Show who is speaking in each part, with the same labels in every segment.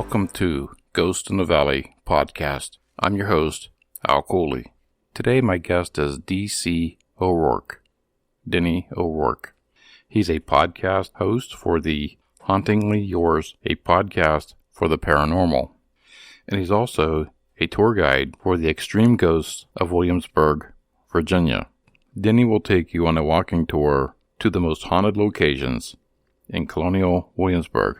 Speaker 1: Welcome to Ghost in the Valley podcast. I'm your host, Al Cooley. Today my guest is D.C. O'Rourke, Denny O'Rourke. He's a podcast host for the Hauntingly Yours, a podcast for the paranormal. And he's also a tour guide for the Extreme Ghosts of Williamsburg, Virginia. Denny will take you on a walking tour to the most haunted locations in colonial Williamsburg.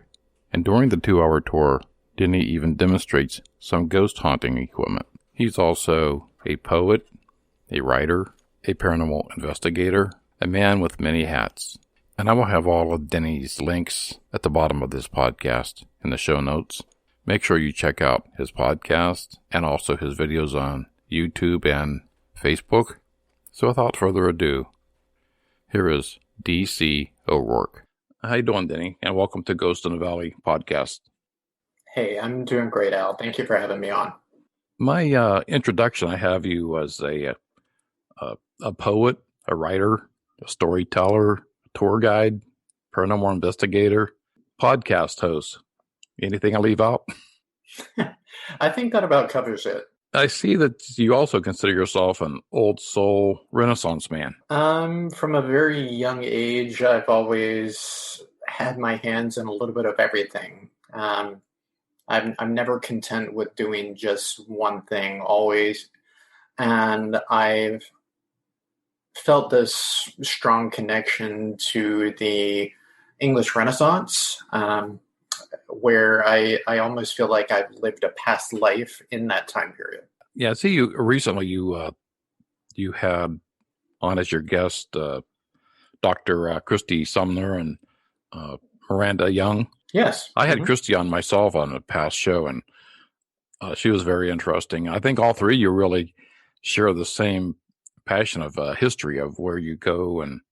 Speaker 1: And during the 2-hour tour, Denny even demonstrates some ghost haunting equipment. He's also a poet, a writer, a paranormal investigator, a man with many hats. And I will have all of Denny's links at the bottom of this podcast in the show notes. Make sure you check out his podcast and also his videos on YouTube and Facebook. So without further ado, here is D.C. O'Rourke. How you doing, Denny? And welcome to Ghost in the Valley podcast.
Speaker 2: Hey, I'm doing great, Al. Thank you for having me on.
Speaker 1: My introduction, I have you as a poet, a writer, a storyteller, a tour guide, paranormal investigator, podcast host. Anything I leave out?
Speaker 2: I think that about covers it.
Speaker 1: I see that you also consider yourself an old soul Renaissance man.
Speaker 2: From a very young age, I've always had my hands in a little bit of everything. I'm never content with doing just one thing always. And I've felt this strong connection to the English Renaissance, where I almost feel like I've lived a past life in that time period.
Speaker 1: Yeah, I see you recently you had on as your guest Dr. Christy Sumner and Miranda Young.
Speaker 2: Yes.
Speaker 1: I had Christy on myself on a past show, and she was very interesting. I think all three of you really share the same passion of history of where you go and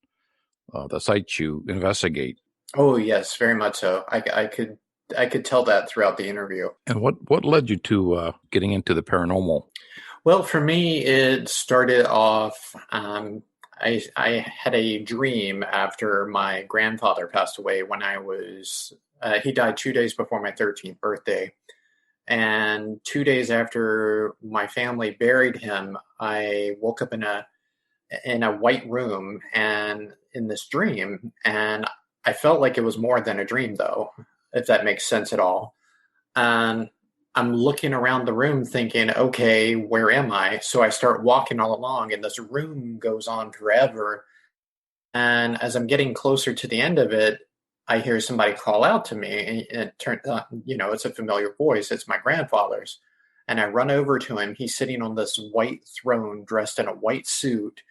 Speaker 1: the sites you investigate.
Speaker 2: Oh, yes, very much so. I could tell that throughout the interview.
Speaker 1: And what led you to getting into the paranormal?
Speaker 2: Well, for me, it started off, I had a dream after my grandfather passed away when he died 2 days before my 13th birthday. And 2 days after my family buried him, I woke up in a white room and in this dream, and I felt like it was more than a dream, though, if that makes sense at all. And I'm looking around the room thinking, okay, where am I? So I start walking all along, and this room goes on forever. And as I'm getting closer to the end of it, I hear somebody call out to me, and it turns out, it's a familiar voice. It's my grandfather's. And I run over to him. He's sitting on this white throne, dressed in a white suit,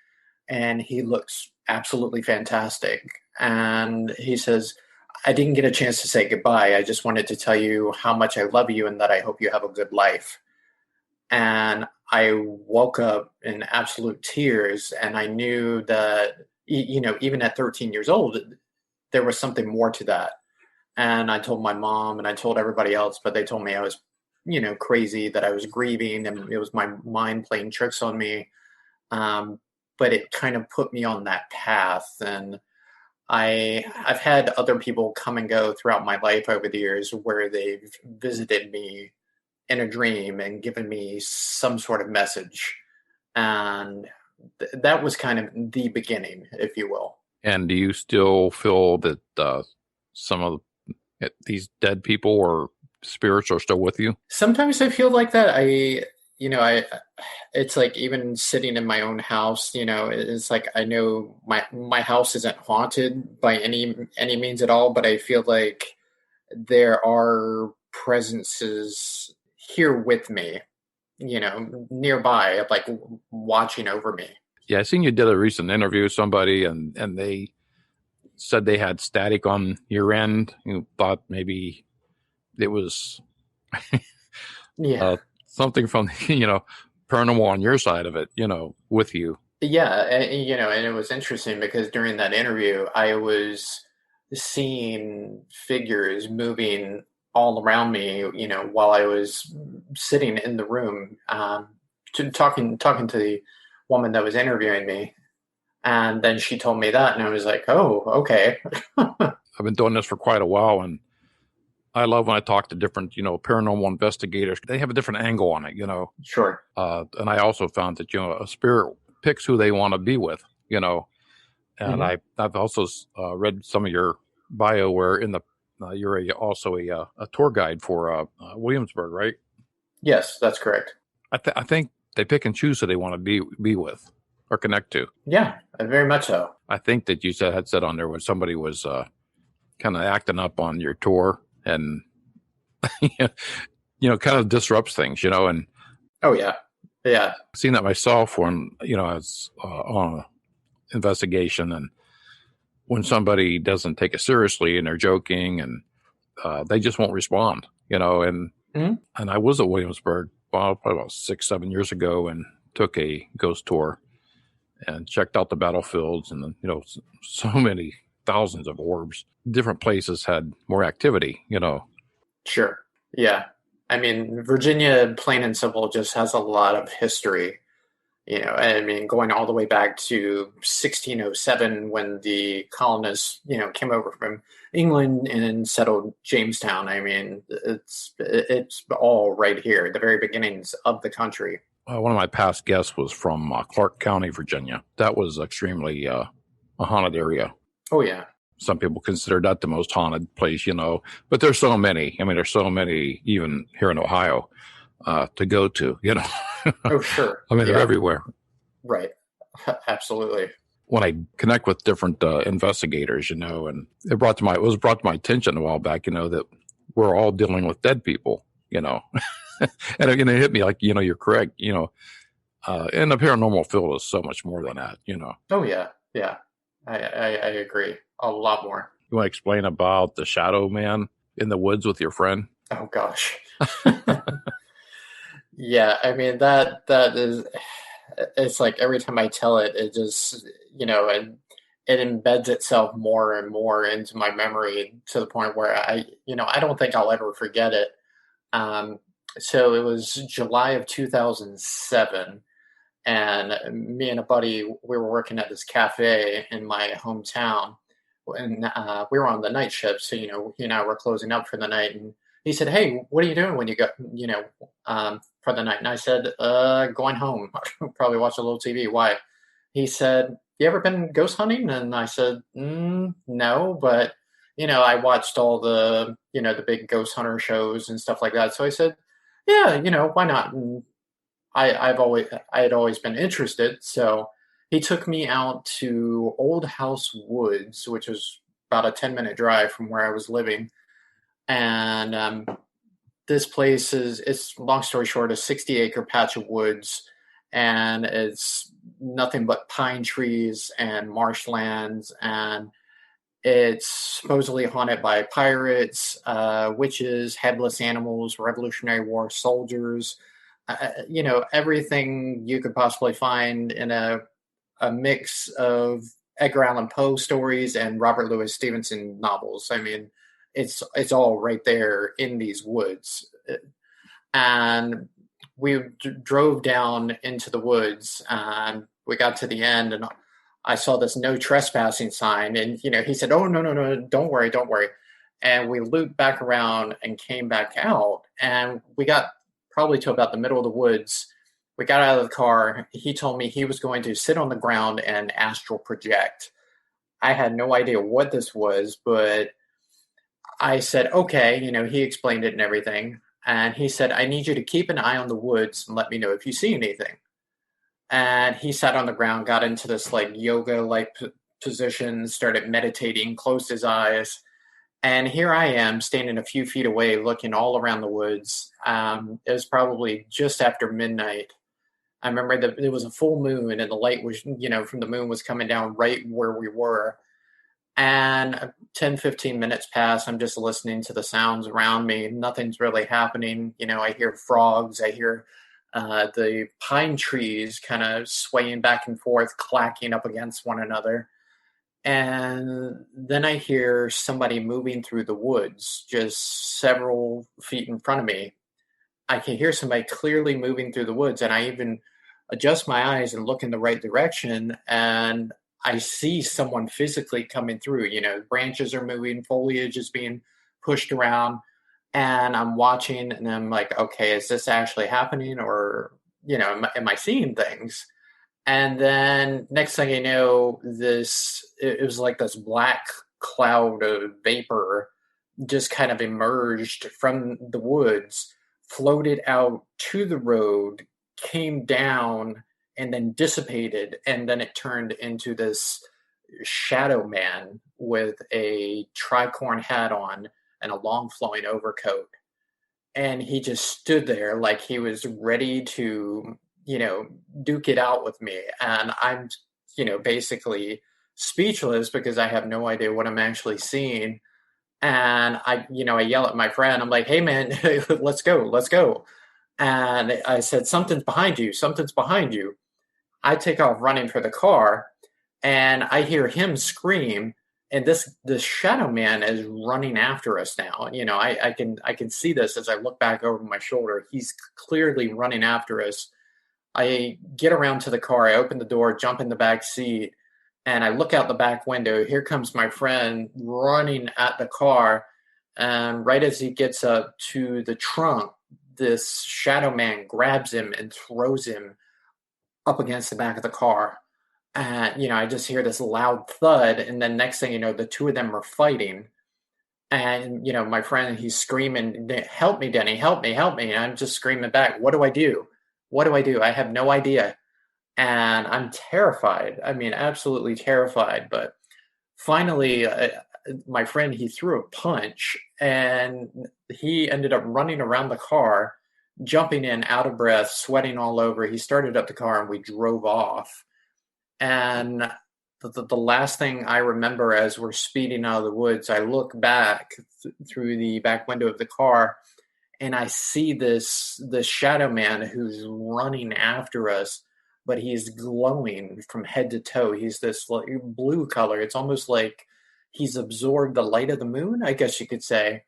Speaker 2: and he looks absolutely fantastic. And he says, I didn't get a chance to say goodbye. I just wanted to tell you how much I love you and that I hope you have a good life. And I woke up in absolute tears, and I knew that, even at 13 years old, there was something more to that. And I told my mom and I told everybody else, but they told me I was, crazy, that I was grieving and it was my mind playing tricks on me. But it kind of put me on that path. And I've had other people come and go throughout my life over the years where they've visited me in a dream and given me some sort of message. And that was kind of the beginning, if you will.
Speaker 1: And do you still feel that some of these dead people or spirits are still with you?
Speaker 2: Sometimes I feel like that. It's like even sitting in my own house, it's like I know my house isn't haunted by any means at all, but I feel like there are presences here with me, nearby, like watching over me.
Speaker 1: Yeah, I seen you did a recent interview with somebody, and they said they had static on your end. You thought maybe it was something from paranormal on your side of it, with you.
Speaker 2: Yeah, and it was interesting because during that interview, I was seeing figures moving all around me, while I was sitting in the room, talking to the woman that was interviewing me. And then she told me that, and I was like, oh, okay.
Speaker 1: I've been doing this for quite a while, and I love when I talk to different, paranormal investigators. They have a different angle on it,
Speaker 2: Sure.
Speaker 1: And I also found that, a spirit picks who they want to be with, And I've also read some of your bio where you're also a tour guide for Williamsburg, right?
Speaker 2: Yes, that's correct.
Speaker 1: I think they pick and choose who they want to be with or connect to.
Speaker 2: Yeah, very much so.
Speaker 1: I think that you had said on there when somebody was kind of acting up on your tour and, kind of disrupts things, and.
Speaker 2: Oh, yeah. Yeah.
Speaker 1: I've seen that myself when, I was on an investigation, and when somebody doesn't take it seriously and they're joking and they just won't respond, and I was at Williamsburg probably about 6-7 years ago and took a ghost tour and checked out the battlefields and, so many thousands of orbs. Different places had more activity,
Speaker 2: Sure. Yeah. I mean, Virginia, plain and simple, just has a lot of history. Going all the way back to 1607 when the colonists, came over from England and settled Jamestown. I mean, it's all right here, the very beginnings of the country.
Speaker 1: One of my past guests was from Clark County, Virginia. That was extremely a haunted area.
Speaker 2: Oh, yeah.
Speaker 1: Some people consider that the most haunted place, but there's so many. I mean, there's so many even here in Ohio to go to,
Speaker 2: Oh, sure.
Speaker 1: I mean, they're everywhere.
Speaker 2: Right. Absolutely.
Speaker 1: When I connect with different investigators, and it was brought to my attention a while back, that we're all dealing with dead people, and it hit me like, you're correct, and the paranormal field is so much more than that,
Speaker 2: Oh, yeah. Yeah. I agree. A lot more.
Speaker 1: You want to explain about the shadow man in the woods with your friend?
Speaker 2: Oh, gosh. Yeah. I mean, that is, it's like every time I tell it, it just, it embeds itself more and more into my memory to the point where I don't think I'll ever forget it. So it was July of 2007. And me and a buddy, we were working at this cafe in my hometown, and we were on the night shift. So, he and I were closing up for the night. And he said, "Hey, what are you doing when you go, for the night?" And I said, "Going home. Probably watch a little TV." "Why?" He said, "You ever been ghost hunting?" And I said, "No, but, I watched all the, the big ghost hunter shows and stuff like that." So I said, "Yeah, why not?" And I had always been interested. So he took me out to Old House Woods, which was about a 10-minute drive from where I was living. And this place it's long story short, a 60-acre patch of woods, and it's nothing but pine trees and marshlands, and it's supposedly haunted by pirates, witches, headless animals, Revolutionary War soldiers, everything you could possibly find in a mix of Edgar Allan Poe stories and Robert Louis Stevenson novels. I mean, it's all right there in these woods. And we drove down into the woods, and we got to the end, and I saw this no trespassing sign. And, he said, "Oh, no, don't worry. And we looped back around and came back out, and we got probably to about the middle of the woods. We got out of the car. He told me he was going to sit on the ground and astral project. I had no idea what this was, but I said, okay, he explained it and everything. And he said, "I need you to keep an eye on the woods and let me know if you see anything." And he sat on the ground, got into this like yoga-like position, started meditating, closed his eyes. And here I am standing a few feet away looking all around the woods. It was probably just after midnight. I remember that it was a full moon and the light was, from the moon was coming down right where we were. And 10, 15 minutes pass. I'm just listening to the sounds around me. Nothing's really happening. I hear frogs. I hear the pine trees kind of swaying back and forth, clacking up against one another. And then I hear somebody moving through the woods, just several feet in front of me. I can hear somebody clearly moving through the woods, and I even adjust my eyes and look in the right direction, and I see someone physically coming through. Branches are moving, foliage is being pushed around, And I'm watching and I'm like, okay, is this actually happening? Or, am I seeing things? And then next thing you know, it was like this black cloud of vapor just kind of emerged from the woods, floated out to the road, came down, and then dissipated. And then it turned into this shadow man with a tricorn hat on and a long flowing overcoat. And he just stood there like he was ready to, duke it out with me. And I'm, basically speechless because I have no idea what I'm actually seeing. And I yell at my friend. I'm like, "Hey, man, let's go, let's go." And I said, "Something's behind you. Something's behind you." I take off running for the car, and I hear him scream. And this shadow man is running after us now. I can see this as I look back over my shoulder. He's clearly running after us. I get around to the car. I open the door, jump in the back seat, and I look out the back window. Here comes my friend running at the car. And right as he gets up to the trunk, this shadow man grabs him and throws him up against the back of the car. And, I just hear this loud thud. And then next thing you know, the two of them are fighting. And, my friend, he's screaming, "Help me, Denny, help me, help me." And I'm just screaming back, "What do I do? What do I do? I have no idea." And I'm terrified. I mean, absolutely terrified. But finally, my friend, he threw a punch and he ended up running around the car, jumping in, out of breath, sweating all over. He started up the car and we drove off. And the last thing I remember as we're speeding out of the woods, I look back through the back window of the car and I see this shadow man who's running after us, but he's glowing from head to toe. He's this blue color. It's almost like he's absorbed the light of the moon, I guess you could say.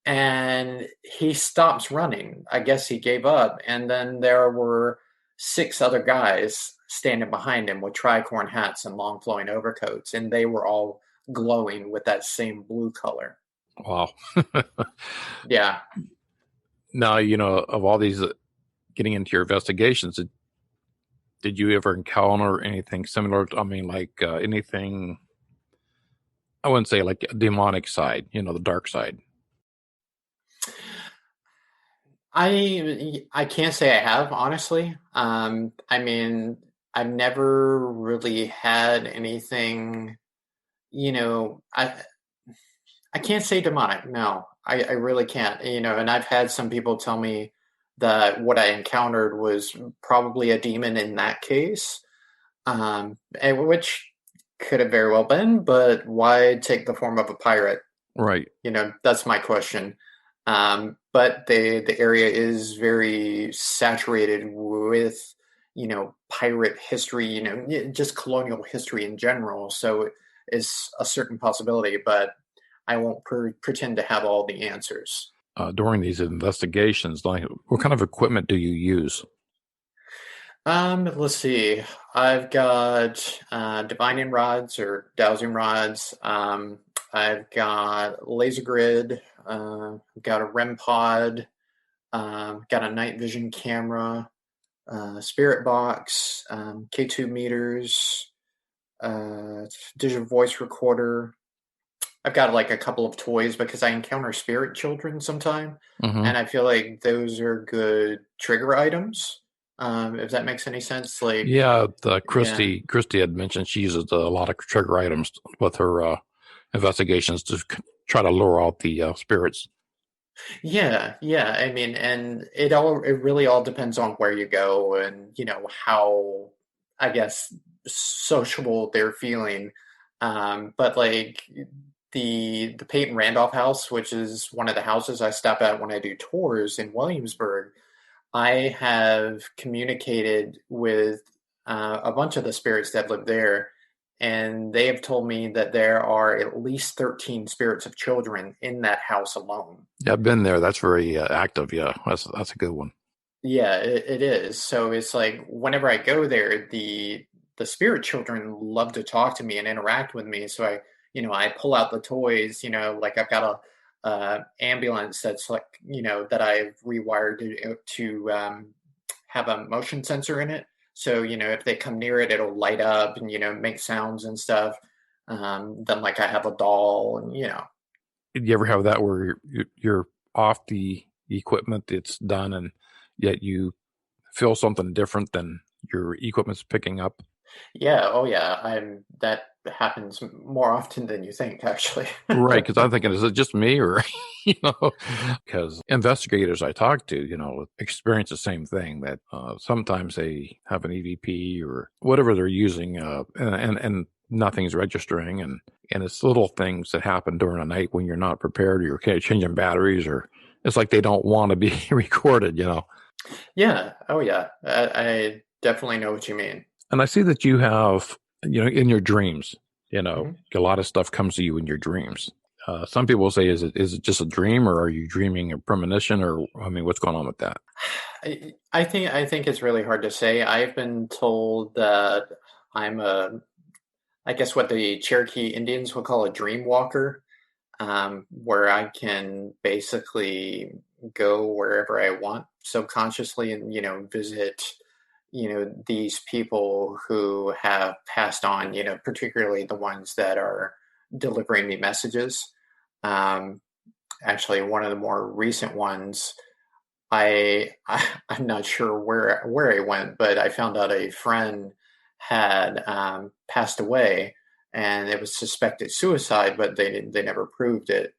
Speaker 2: And he stops running. I guess he gave up. And then there were 6 other guys standing behind him with tricorn hats and long flowing overcoats. And they were all glowing with that same blue color.
Speaker 1: Wow.
Speaker 2: Yeah.
Speaker 1: Now, of all these, getting into your investigations, did you ever encounter anything similar? I mean, like anything, I wouldn't say like a demonic side, the dark side.
Speaker 2: I can't say I have, honestly. I mean, I've never really had anything, I can't say demonic. No, I really can't, and I've had some people tell me that what I encountered was probably a demon in that case, and which could have very well been, but why take the form of a pirate?
Speaker 1: Right.
Speaker 2: That's my question. But the area is very saturated with, pirate history, just colonial history in general. So it's a certain possibility, but I won't pretend to have all the answers.
Speaker 1: During these investigations, like what kind of equipment do you use?
Speaker 2: Let's see. I've got divining rods or dowsing rods. I've got laser grid. I've got a REM pod. Got a night vision camera. Spirit box. K2 meters. Digital voice recorder. I've got like a couple of toys because I encounter spirit children sometime, and I feel like those are good trigger items. If that makes any sense, like
Speaker 1: Christy had mentioned she uses a lot of trigger items with her investigations to try to lure out the spirits.
Speaker 2: Yeah. I mean, and it really all depends on where you go and how, I guess, sociable they're feeling. But like the Peyton Randolph house, which is one of the houses I stop at when I do tours in Williamsburg, I have communicated with a bunch of the spirits that live there, and they have told me that there are at least 13 spirits of children in that house alone.
Speaker 1: Yeah, I've been there. That's very active. Yeah, that's a good one.
Speaker 2: Yeah, it is. So it's like whenever I go there, the spirit children love to talk to me and interact with me. So I pull out the toys, like I've got ambulance that's like, that I've rewired to have a motion sensor in it. So, if they come near it, it'll light up and, make sounds and stuff. Then like I have a doll and,
Speaker 1: Did you ever have that where you're off the equipment, it's done, and yet you feel something different than your equipment's picking up?
Speaker 2: Yeah. Oh yeah. That happens more often than you think, actually.
Speaker 1: Right, because I'm thinking, is it just me, or because investigators I talk to, experience the same thing, that sometimes they have an EVP or whatever they're using, and nothing's registering, and it's little things that happen during the night when you're not prepared, or you're changing batteries, or it's like they don't want to be recorded.
Speaker 2: Yeah. Oh yeah. I definitely know what you mean.
Speaker 1: And I see that you have, in your dreams,
Speaker 2: Mhm.
Speaker 1: a lot of stuff comes to you in your dreams. Some people say, is it just a dream, or are you dreaming a premonition, or, I mean, what's going on with that?
Speaker 2: I think it's really hard to say. I've been told that I'm I guess what the Cherokee Indians would call a dreamwalker, where I can basically go wherever I want subconsciously and, visit, these people who have passed on, particularly the ones that are delivering me messages. Um, Actually, one of the more recent ones, I'm not sure where I went, but I found out a friend had passed away, and it was suspected suicide, but they never proved it.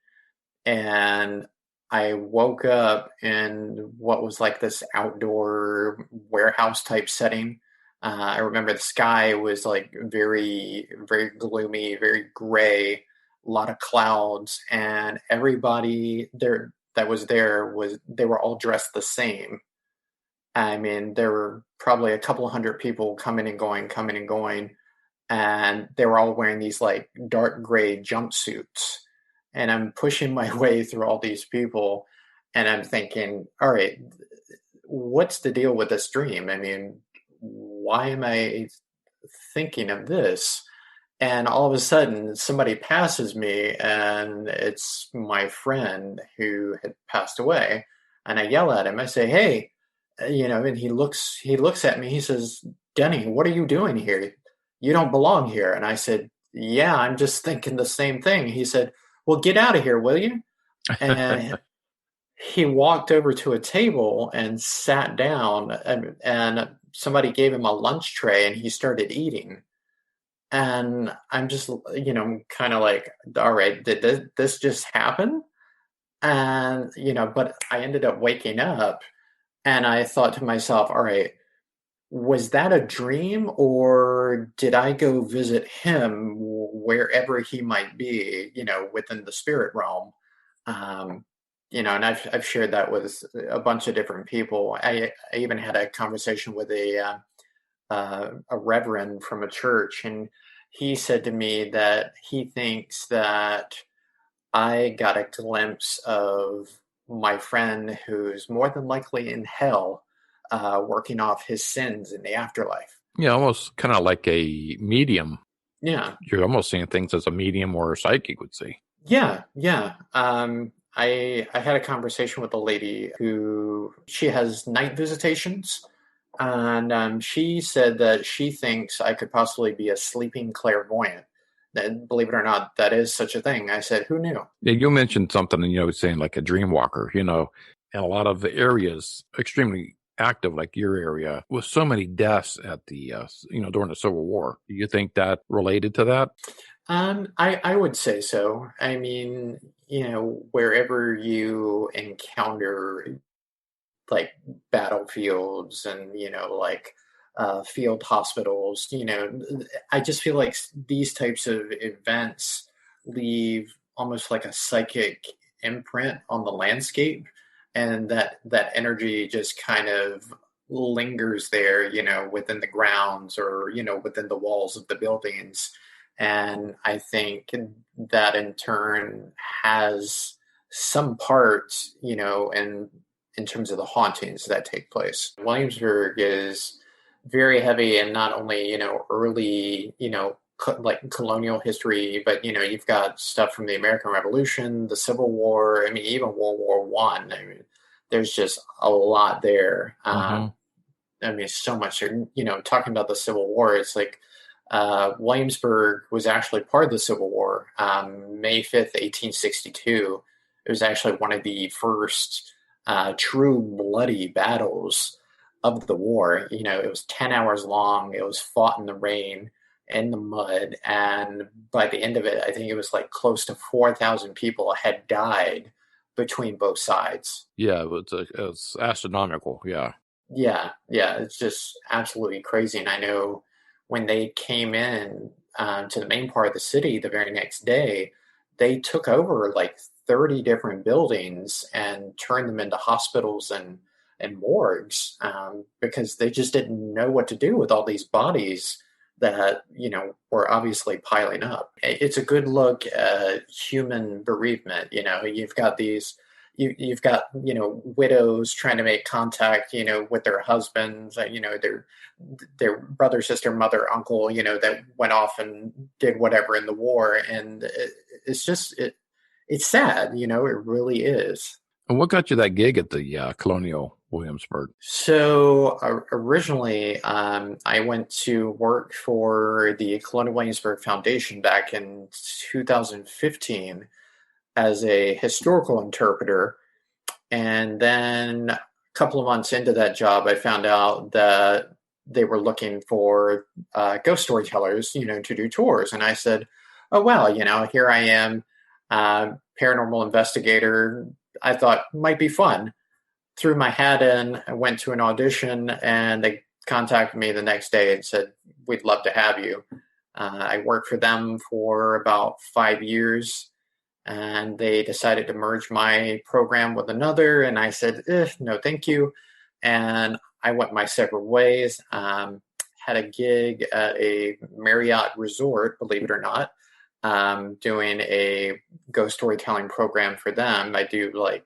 Speaker 2: And I woke up in what was like this outdoor warehouse type setting. I remember the sky was like very, very gloomy, very gray, a lot of clouds, and everybody there that was there they were all dressed the same. I mean, there were probably a couple of hundred people coming and going, and they were all wearing these like dark gray jumpsuits. And I'm pushing my way through all these people, and I'm thinking, all right, what's the deal with this dream? I mean, why am I thinking of this? And all of a sudden, somebody passes me, and it's my friend who had passed away. And I yell at him. I say, "Hey," and he looks at me. He says, "Denny, what are you doing here? You don't belong here." And I said, "Yeah, I'm just thinking the same thing." He said, "Well, get out of here, will you?" And he walked over to a table and sat down, and somebody gave him a lunch tray, and he started eating. And I'm just, kind of like, all right, did this just happen? And, but I ended up waking up, and I thought to myself, all right, was that a dream, or did I go visit him wherever he might be, within the spirit realm? Um, and I've shared that with a bunch of different people. I even had a conversation with a reverend from a church, and he said to me that he thinks that I got a glimpse of my friend who's more than likely in hell, working off his sins in the afterlife.
Speaker 1: Yeah, almost kind of like a medium.
Speaker 2: Yeah,
Speaker 1: You're almost seeing things as a medium or a psychic would see.
Speaker 2: yeah, yeah. I had a conversation with a lady who she has night visitations, and she said that she thinks I could possibly be a sleeping clairvoyant. That, believe it or not, that is such a thing. I said, "Who knew?"
Speaker 1: Yeah, you mentioned something, saying like a dreamwalker, and a lot of the areas extremely active, like your area, with so many deaths at the, during the Civil War. Do you think that related to that?
Speaker 2: I would say so. I mean, wherever you encounter like battlefields and like field hospitals, I just feel like these types of events leave almost like a psychic imprint on the landscape, and that energy just kind of lingers there, within the grounds or within the walls of the buildings. And I think that in turn has some part, in terms of the hauntings that take place. Williamsburg is very heavy, and not only, early, colonial history, but you've got stuff from the American Revolution, the Civil War. I mean, even World War One. I mean, there's just a lot there. I mean, so much. Talking about the Civil War, it's like Williamsburg was actually part of the Civil War. May 5th, 1862. It was actually one of the first true bloody battles of the war. It was 10 hours long. It was fought in the rain, in the mud, and by the end of it, I think it was like close to 4,000 people had died between both sides.
Speaker 1: Yeah, it's astronomical. Yeah.
Speaker 2: It's just absolutely crazy. And I know when they came in to the main part of the city the very next day, they took over like 30 different buildings and turned them into hospitals and morgues because they just didn't know what to do with all these bodies that, were obviously piling up. It's a good look at human bereavement. You've got these, you've got, widows trying to make contact, with their husbands, their brother, sister, mother, uncle, that went off and did whatever in the war. And it's just, it's sad, it really is.
Speaker 1: And what got you that gig at the Colonial Williamsburg?
Speaker 2: So originally, I went to work for the Colonial Williamsburg Foundation back in 2015 as a historical interpreter. And then a couple of months into that job, I found out that they were looking for ghost storytellers, to do tours. And I said, oh, well, here I am, paranormal investigator. I thought might be fun. Threw my hat in, I went to an audition, and they contacted me the next day and said, we'd love to have you. I worked for them for about 5 years, and they decided to merge my program with another, and I said, no, thank you. And I went my separate ways. Had a gig at a Marriott resort, believe it or not, doing a ghost storytelling program for them. I do like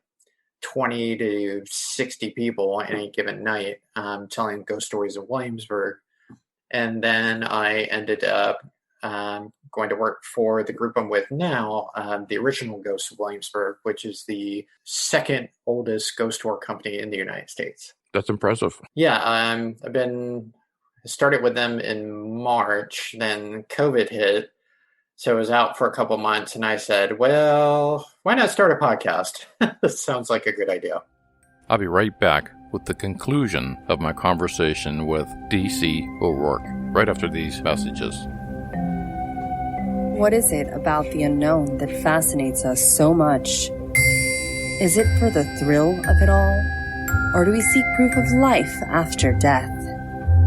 Speaker 2: 20 to 60 people any given night, telling ghost stories of Williamsburg. And then I ended up going to work for the group I'm with now, the original Ghosts of Williamsburg, which is the second oldest ghost tour company in the United States.
Speaker 1: That's impressive.
Speaker 2: Yeah, I started with them in March, then COVID hit. So I was out for a couple months, and I said, well, why not start a podcast? This sounds like a good idea.
Speaker 1: I'll be right back with the conclusion of my conversation with D.C. O'Rourke right after these messages.
Speaker 3: What is it about the unknown that fascinates us so much? Is it for the thrill of it all? Or do we seek proof of life after death?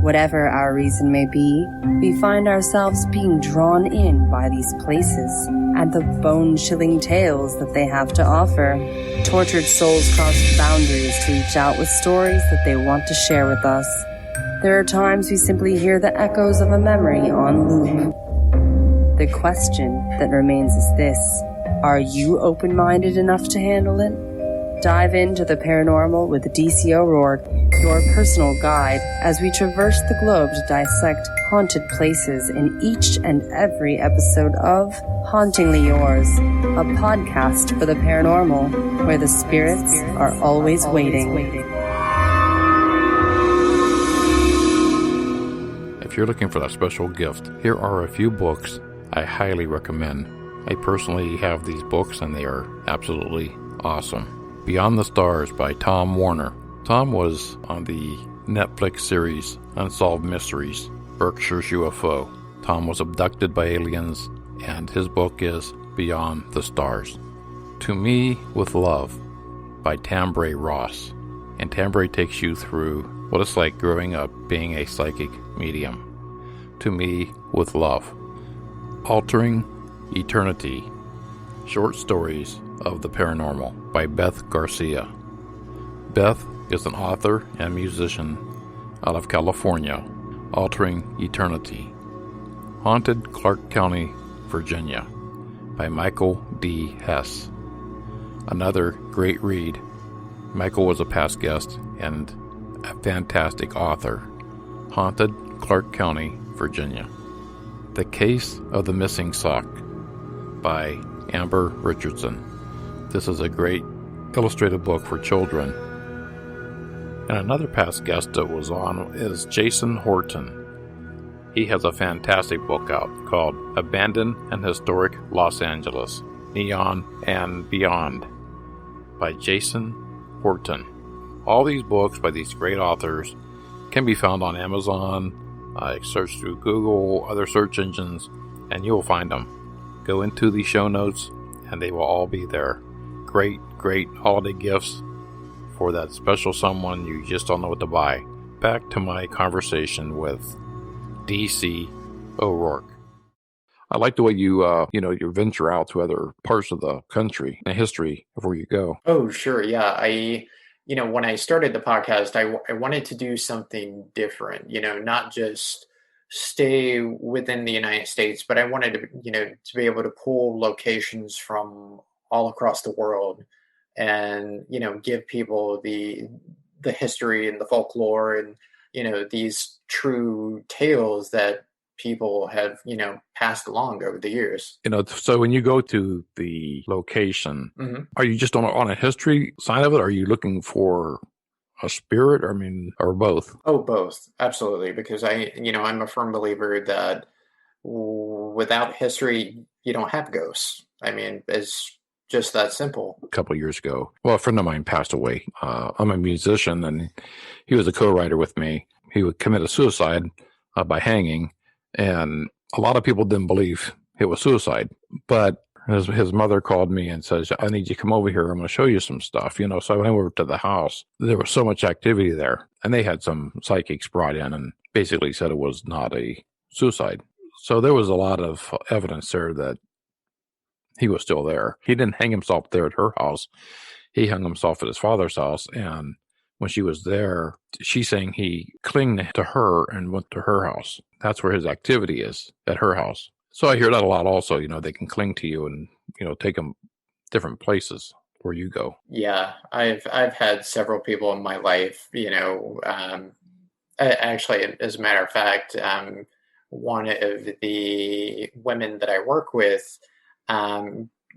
Speaker 3: Whatever our reason may be, we find ourselves being drawn in by these places and the bone-chilling tales that they have to offer. Tortured souls cross boundaries to reach out with stories that they want to share with us. There are times we simply hear the echoes of a memory on loop. The question that remains is this: are you open-minded enough to handle it? Dive into the paranormal with D.C. O'Rourke, your personal guide, as we traverse the globe to dissect haunted places in each and every episode of Hauntingly Yours, a podcast for the paranormal, where the spirits are always waiting.
Speaker 1: If you're looking for that special gift, here are a few books I highly recommend. I personally have these books, and they are absolutely awesome. Beyond the Stars by Tom Warner. Tom was on the Netflix series Unsolved Mysteries, Berkshire's UFO. Tom was abducted by aliens, and his book is Beyond the Stars. To Me with Love by Tambre Ross. And Tambre takes you through what it's like growing up being a psychic medium. To Me with Love. Altering Eternity. Short Stories of the Paranormal by Beth Garcia. Beth is an author and musician out of California. Altering Eternity. Haunted Clark County, Virginia by Michael D. Hess. Another great read. Michael was a past guest and a fantastic author. Haunted Clark County, Virginia The Case of the Missing Sock by Amber Richardson. This is a great illustrated book for children. And another past guest that was on is Jason Horton. He has a fantastic book out called Abandoned and Historic Los Angeles, Neon and Beyond by Jason Horton. All these books by these great authors can be found on Amazon. Search through Google, other search engines, and you'll find them. Go into the show notes, and they will all be there. Great, great holiday gifts for that special someone you just don't know what to buy. Back to my conversation with DC O'Rourke. I like the way you venture out to other parts of the country and history before you go.
Speaker 2: Oh, sure. Yeah. When I started the podcast, I wanted to do something different, not just stay within the United States, but I wanted to be able to pull locations from all across the world and, give people the history and the folklore and, these true tales that people have, passed along over the years.
Speaker 1: So when you go to the location, Are you just on a history side of it? Are you looking for a spirit? Or both?
Speaker 2: Oh, both. Absolutely. Because I'm a firm believer that without history, you don't have ghosts. It's just that simple.
Speaker 1: A couple of years ago, a friend of mine passed away. I'm a musician, and he was a co-writer with me. He would commit a suicide by hanging, and a lot of people didn't believe it was suicide. But his mother called me and says, "I need you to come over here. I'm going to show you some stuff." So I went over to the house. There was so much activity there, and they had some psychics brought in and basically said it was not a suicide. So there was a lot of evidence there that he was still there. He didn't hang himself there at her house. He hung himself at his father's house. And when she was there, she's saying he clinged to her and went to her house. That's where his activity is, at her house. So I hear that a lot also. They can cling to you and, take them different places where you go.
Speaker 2: Yeah, I've had several people in my life, actually, as a matter of fact, one of the women that I work with,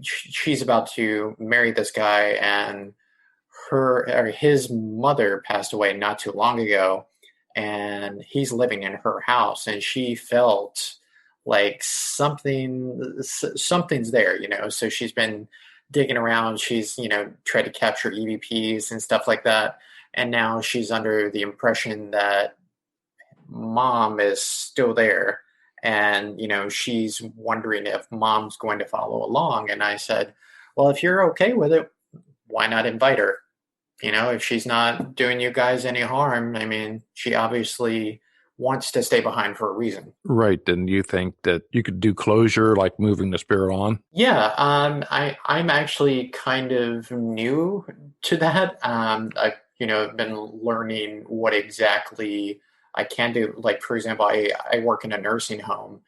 Speaker 2: she's about to marry this guy, and his mother passed away not too long ago, and he's living in her house, and she felt like something's there, so she's been digging around. She's, tried to capture EVPs and stuff like that. And now she's under the impression that mom is still there. And, she's wondering if mom's going to follow along. And I said, well, if you're okay with it, why not invite her? If she's not doing you guys any harm, she obviously wants to stay behind for a reason.
Speaker 1: Right. And you think that you could do closure, like moving the spirit on?
Speaker 2: Yeah. I'm actually kind of new to that. I've been learning what exactly I can do. Like, for example, I work in a nursing home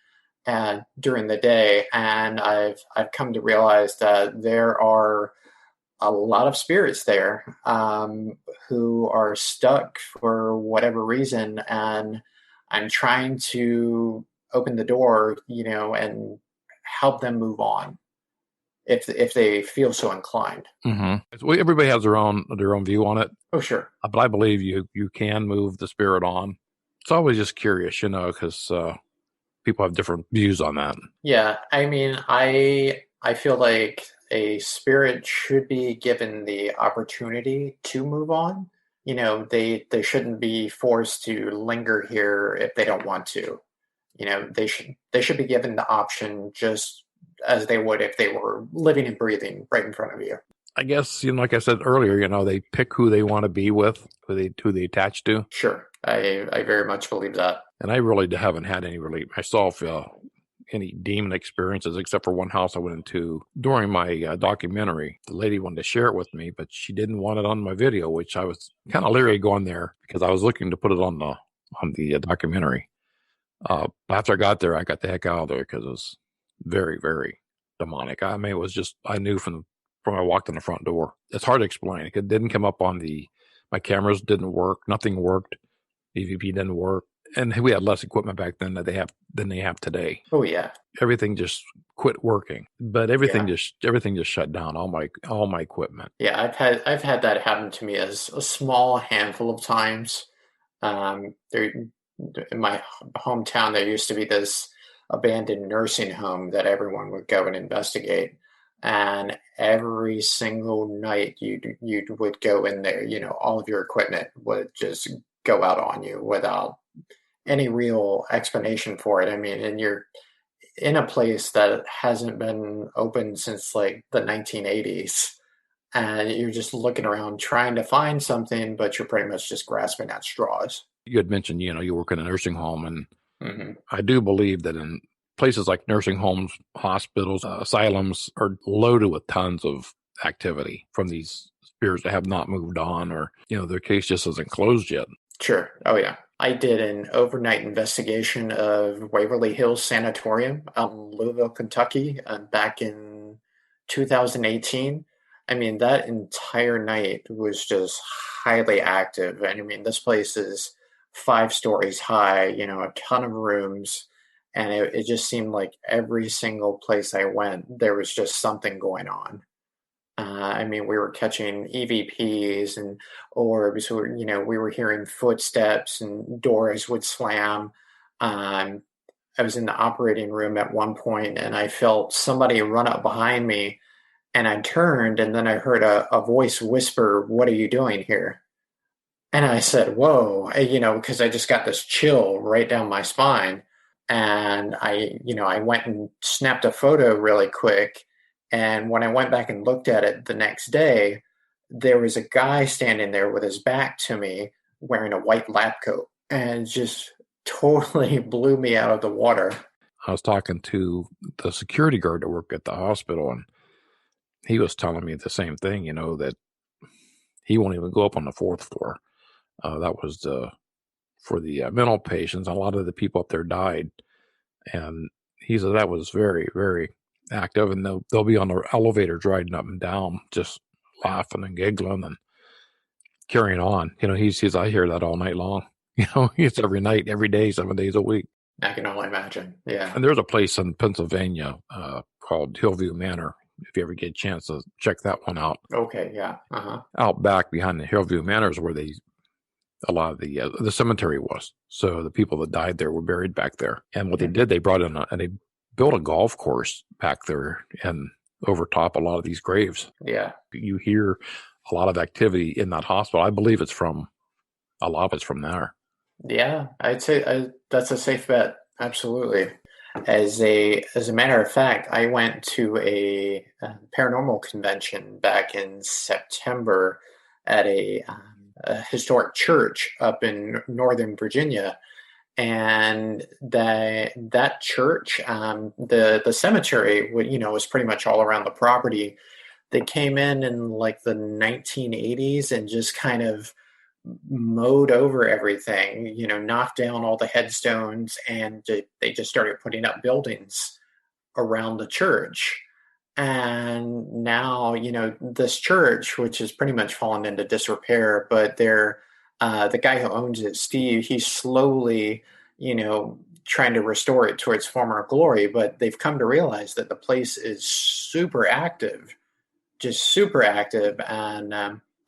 Speaker 2: during the day, and I've come to realize that there are a lot of spirits there who are stuck for whatever reason, and I'm trying to open the door, and help them move on if they feel so inclined.
Speaker 1: Mm-hmm. Everybody has their own view on it.
Speaker 2: Oh, sure.
Speaker 1: But I believe you can move the spirit on. It's always just curious, because people have different views on that.
Speaker 2: Yeah, I feel like a spirit should be given the opportunity to move on. They shouldn't be forced to linger here if they don't want to. They should be given the option just as they would if they were living and breathing right in front of you.
Speaker 1: I guess, like I said earlier, they pick who they want to be with, who they attach to.
Speaker 2: Sure. I very much believe that.
Speaker 1: And I really haven't had any really myself, any demon experiences, except for one house I went into during my documentary. The lady wanted to share it with me, but she didn't want it on my video, which I was kind of leery going there because I was looking to put it on the documentary. After I got there, I got the heck out of there because it was very, very demonic. It was just, I knew from I walked in the front door. It's hard to explain. It didn't come up on my cameras didn't work. Nothing worked. EVP didn't work. And we had less equipment back then than they have today.
Speaker 2: Oh yeah.
Speaker 1: Everything just quit working, but everything just shut down. All my equipment.
Speaker 2: Yeah, I've had that happen to me as a small handful of times. There in my hometown, there used to be this abandoned nursing home that everyone would go and investigate. And every single night you would go in there, all of your equipment would just go out on you without any real explanation for it. I mean, and you're in a place that hasn't been open since like the 1980s. And you're just looking around trying to find something, but you're pretty much just grasping at straws.
Speaker 1: You had mentioned, you work in a nursing home, and I do believe that in places like nursing homes, hospitals, asylums are loaded with tons of activity from these spirits that have not moved on, or, their case just isn't closed yet.
Speaker 2: Sure. Oh, yeah. I did an overnight investigation of Waverly Hills Sanatorium out in Louisville, Kentucky, back in 2018. I mean, that entire night was just highly active. And I mean, this place is 5 stories high, a ton of rooms. And it just seemed like every single place I went, there was just something going on. I mean, we were catching EVPs and orbs, or, we were hearing footsteps and doors would slam. I was in the operating room at one point and I felt somebody run up behind me, and I turned and then I heard a voice whisper, "What are you doing here?" And I said, "Whoa," because I just got this chill right down my spine. And I went and snapped a photo really quick. And when I went back and looked at it the next day, there was a guy standing there with his back to me wearing a white lab coat, and it just totally blew me out of the water.
Speaker 1: I was talking to the security guard that worked at the hospital, and he was telling me the same thing, that he won't even go up on the 4th floor. That was for the mental patients. A lot of the people up there died. And he said that was very, very active, and they'll be on the elevators riding up and down, just laughing and giggling and carrying on. He says, I hear that all night long. It's every night, every day, 7 days a week.
Speaker 2: I can only imagine. Yeah.
Speaker 1: And there's a place in Pennsylvania called Hillview Manor. If you ever get a chance to check that one out.
Speaker 2: Okay. Yeah. Uh-huh.
Speaker 1: Out back behind the Hillview Manor is where a lot of the cemetery was. So the people that died there were buried back there. And what they did, they brought in and they built a golf course back there and over top a lot of these graves.
Speaker 2: Yeah.
Speaker 1: You hear a lot of activity in that hospital. I believe a lot of it's from there.
Speaker 2: Yeah, I'd say that's a safe bet. Absolutely. As a matter of fact, I went to a paranormal convention back in September at a historic church up in Northern Virginia, and that church, the cemetery, was pretty much all around the property. They came in like the 1980s and just kind of mowed over everything, knocked down all the headstones, and they just started putting up buildings around the church. And now, this church, which has pretty much fallen into disrepair, but the guy who owns it, Steve, he's slowly, trying to restore it to its former glory. But they've come to realize that the place is super active, just super active. And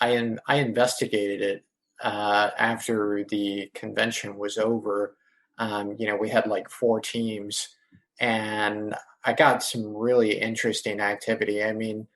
Speaker 2: I investigated it after the convention was over. We had like 4 teams, and I got some really interesting activity. I mean,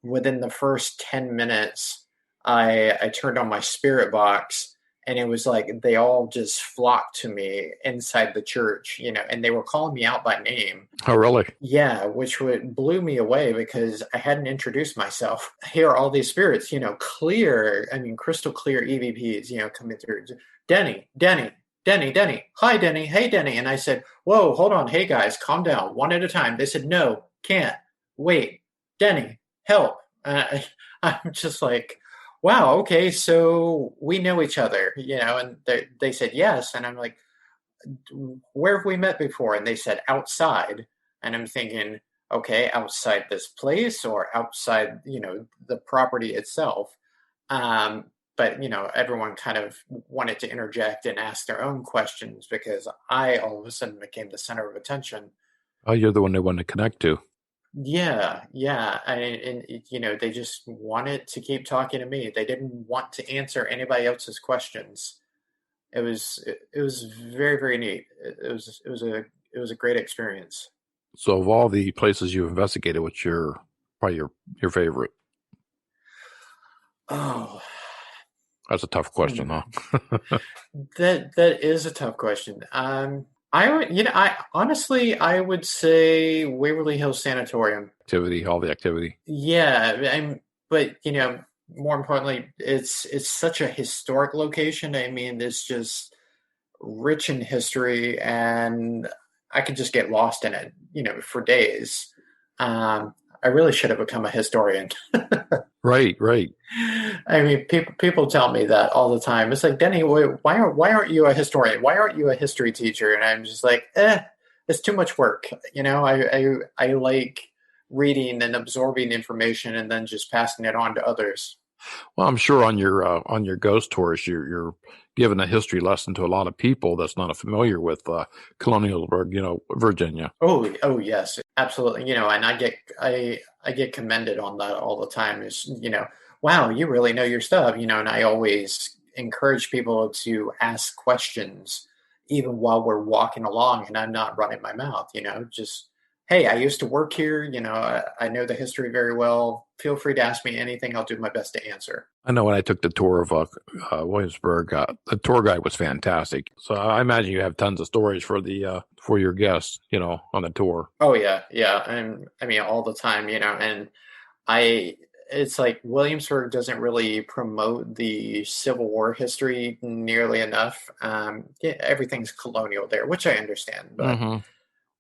Speaker 2: within the first 10 minutes, I turned on my spirit box, and it was like they all just flocked to me inside the church, and they were calling me out by name.
Speaker 1: Oh, really?
Speaker 2: Yeah, which blew me away because I hadn't introduced myself. Here are all these spirits, crystal clear EVPs, coming through. Denny. Hi, Denny. Hey, Denny. And I said, whoa, hold on. Hey, guys, calm down. One at a time. They said, no, can't. Wait. Denny, help. I'm just like, wow, okay, so we know each other, and they said yes. And I'm like, where have we met before? And they said outside. And I'm thinking, okay, outside this place or outside, the property itself. but everyone kind of wanted to interject and ask their own questions because I all of a sudden became the center of attention.
Speaker 1: Oh, you're the one they want to connect to.
Speaker 2: Yeah. And they just wanted to keep talking to me. They didn't want to answer anybody else's questions. It was very, very neat. It was a great experience.
Speaker 1: So of all the places you've investigated, what's probably your favorite?
Speaker 2: Oh,
Speaker 1: that's a tough question, huh?
Speaker 2: That is a tough question. I would say Waverly Hills Sanatorium.
Speaker 1: All the activity.
Speaker 2: Yeah, but more importantly, it's such a historic location. I mean, it's just rich in history, and I could just get lost in it, for days. I really should have become a historian.
Speaker 1: Right.
Speaker 2: I mean, people tell me that all the time. It's like, Denny, why aren't you a historian? Why aren't you a history teacher? And I'm just like, it's too much work. I like reading and absorbing information and then just passing it on to others.
Speaker 1: Well, I'm sure on your ghost tours, you're giving a history lesson to a lot of people that's not familiar with Colonialburg, Virginia.
Speaker 2: Oh yes, absolutely. And I get commended on that all the time. Is wow, you really know your stuff. And I always encourage people to ask questions even while we're walking along, and I'm not running my mouth. Just, hey, I used to work here. I know the history very well. Feel free to ask me anything. I'll do my best to answer.
Speaker 1: I know when I took the tour of Williamsburg, the tour guide was fantastic. So I imagine you have tons of stories for your guests, on the tour.
Speaker 2: Oh yeah. And I mean, all the time, and it's like Williamsburg doesn't really promote the Civil War history nearly enough. Everything's colonial there, which I understand, but. Mm-hmm.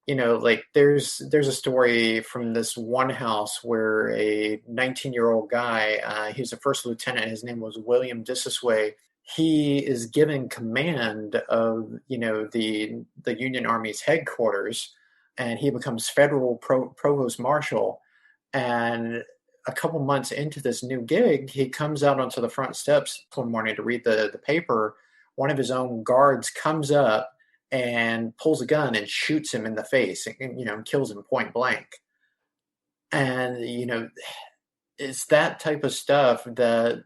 Speaker 2: Like there's a story from this one house where a 19-year-old guy, he was a first lieutenant. His name was William Disasway. He is given command of, the Union Army's headquarters, and he becomes federal provost marshal. And a couple months into this new gig, he comes out onto the front steps one morning to read the paper. One of his own guards comes up and pulls a gun and shoots him in the face and kills him point blank. And it's that type of stuff that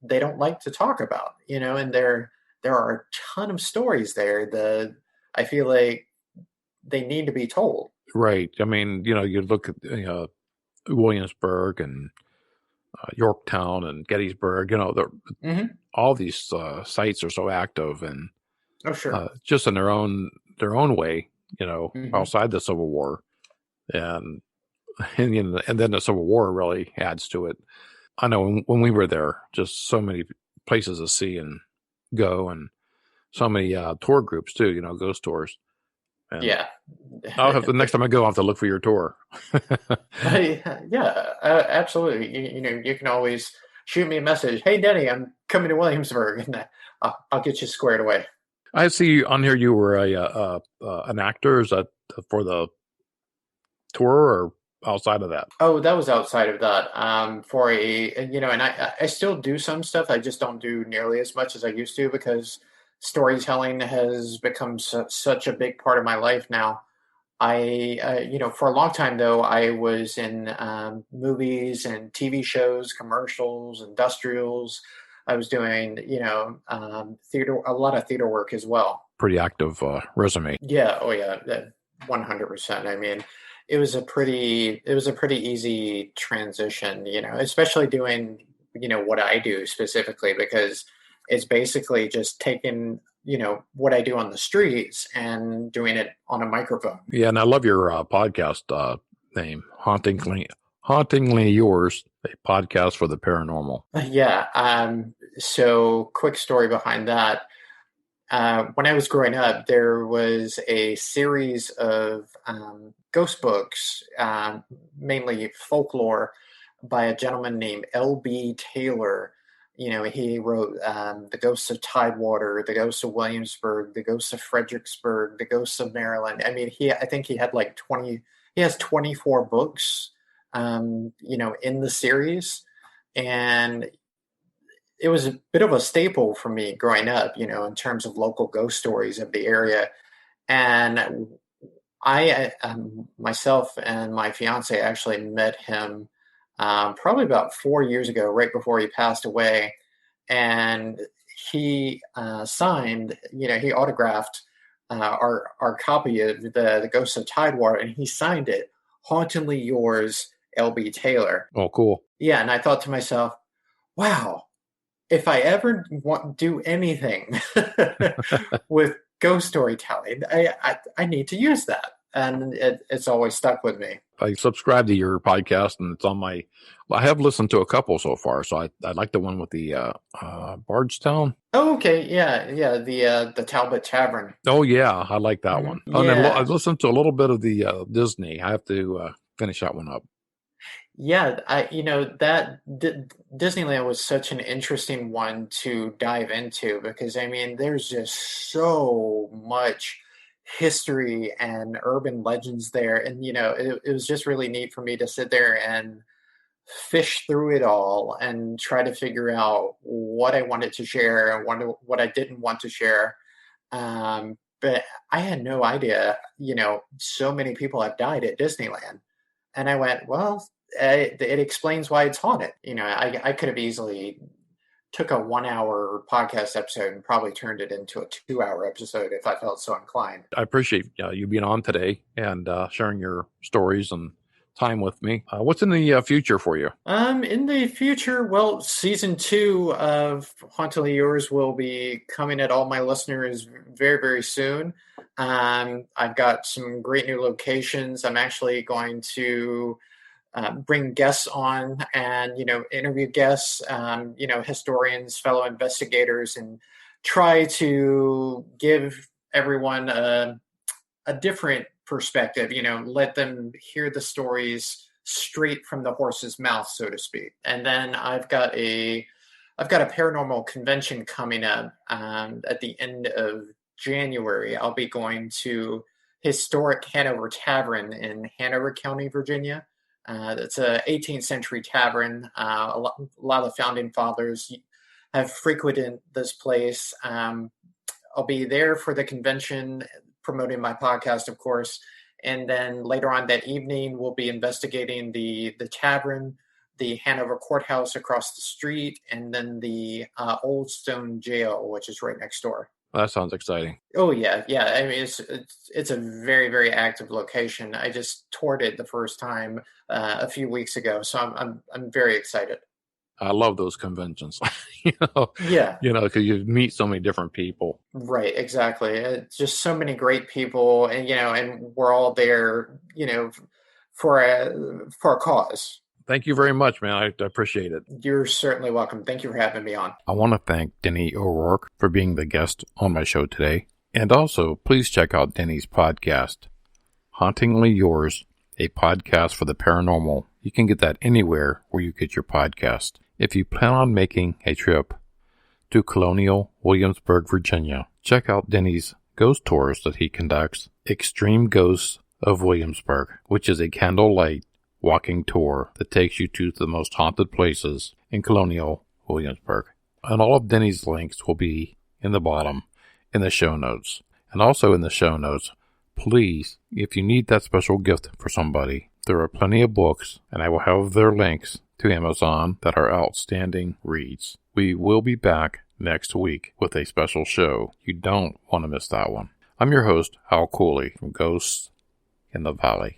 Speaker 2: they don't like to talk about, and there are a ton of stories there that I feel like they need to be told.
Speaker 1: Right. I mean, you look at Williamsburg and Yorktown and Gettysburg,
Speaker 2: mm-hmm.
Speaker 1: all these sites are so active and
Speaker 2: oh, sure.
Speaker 1: Just in their own way,
Speaker 2: mm-hmm.
Speaker 1: outside the Civil War, and then the Civil War really adds to it. I know when we were there, just so many places to see and go, and so many tour groups too. Ghost tours. And
Speaker 2: yeah,
Speaker 1: I'll have next time I go, I'll have to look for your tour.
Speaker 2: Yeah, absolutely. You can always shoot me a message. Hey, Denny, I'm coming to Williamsburg, and I'll get you squared away.
Speaker 1: I see on here you were an actor. Is that for the tour or outside of that?
Speaker 2: Oh, that was outside of that. And I still do some stuff. I just don't do nearly as much as I used to because storytelling has become such a big part of my life now. For a long time though, I was in movies and TV shows, commercials, industrials. I was doing, theater, a lot of theater work as well.
Speaker 1: Pretty active resume.
Speaker 2: Yeah. Oh, yeah. 100%. I mean, it was a pretty easy transition, especially doing, what I do specifically, because it's basically just taking, what I do on the streets and doing it on a microphone.
Speaker 1: Yeah. And I love your podcast name, Hauntingly Yours, a podcast for the paranormal.
Speaker 2: Yeah. So quick story behind that. When I was growing up, there was a series of ghost books, mainly folklore, by a gentleman named L.B. Taylor. He wrote The Ghosts of Tidewater, The Ghosts of Williamsburg, The Ghosts of Fredericksburg, The Ghosts of Maryland. I mean, I think he had he has 24 books, in the series. And it was a bit of a staple for me growing up, in terms of local ghost stories of the area. And I, myself and my fiance actually met him probably about 4 years ago, right before he passed away. And he signed, he autographed our copy of the Ghosts of Tidewater, and he signed it, "Hauntingly Yours, L.B. Taylor."
Speaker 1: Oh, cool.
Speaker 2: Yeah, and I thought to myself, wow, if I ever do anything with ghost storytelling, I need to use that. And it's always stuck with me.
Speaker 1: I subscribe to your podcast, and it's on I have listened to a couple so far, so I like the one with the Bardstown.
Speaker 2: Oh, okay. Yeah. The Talbot Tavern.
Speaker 1: Oh, yeah. I like that one.
Speaker 2: Yeah.
Speaker 1: And then I've listened to a little bit of the Disney. I have to finish that one up.
Speaker 2: Yeah, that Disneyland was such an interesting one to dive into, because there's just so much history and urban legends there, and it was just really neat for me to sit there and fish through it all and try to figure out what I wanted to share and what I didn't want to share. But I had no idea, so many people have died at Disneyland, and I went, well, it explains why it's haunted. I could have easily took a 1 hour podcast episode and probably turned it into a 2 hour episode if I felt so inclined.
Speaker 1: I appreciate you being on today and sharing your stories and time with me. What's in the future for you?
Speaker 2: In the future, well, season 2 of Hauntingly Yours will be coming at all my listeners very, very soon. I've got some great new locations. I'm actually going to bring guests on and, interview guests, historians, fellow investigators, and try to give everyone a different perspective, let them hear the stories straight from the horse's mouth, so to speak. And then I've got a paranormal convention coming up at the end of January. I'll be going to historic Hanover Tavern in Hanover County, Virginia. It's a 18th century tavern. A lot of the founding fathers have frequented this place. I'll be there for the convention, promoting my podcast, of course. And then later on that evening, we'll be investigating the tavern, the Hanover Courthouse across the street, and then the Old Stone Jail, which is right next door.
Speaker 1: That sounds exciting.
Speaker 2: Oh, yeah. It's a very, very active location. I just toured it the first time a few weeks ago, so I'm very excited.
Speaker 1: I love those conventions.
Speaker 2: Yeah.
Speaker 1: Because you meet so many different people.
Speaker 2: Right, exactly. Just so many great people, and and we're all there, for a cause.
Speaker 1: Thank you very much, man. I appreciate it.
Speaker 2: You're certainly welcome. Thank you for having me on.
Speaker 1: I want to thank Denny O'Rourke for being the guest on my show today. And also, please check out Denny's podcast, Hauntingly Yours, a podcast for the paranormal. You can get that anywhere where you get your podcast. If you plan on making a trip to colonial Williamsburg, Virginia, check out Denny's ghost tours that he conducts, Extreme Ghosts of Williamsburg, which is a candlelight walking tour that takes you to the most haunted places in colonial Williamsburg. And all of Denny's links will be in the bottom in the show notes. And also in the show notes, please, if you need that special gift for somebody, there are plenty of books, and I will have their links to Amazon that are outstanding reads. We will be back next week with a special show. You don't want to miss that one. I'm your host, Al Cooley from Ghosts in the Valley.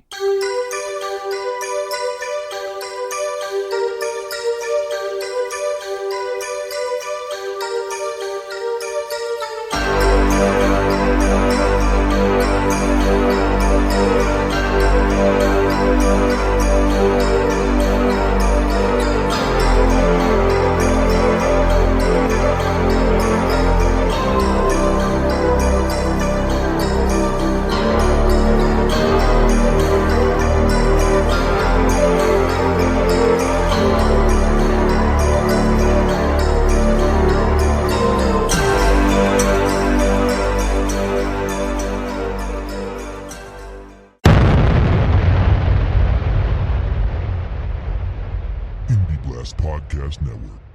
Speaker 4: Podcast Network.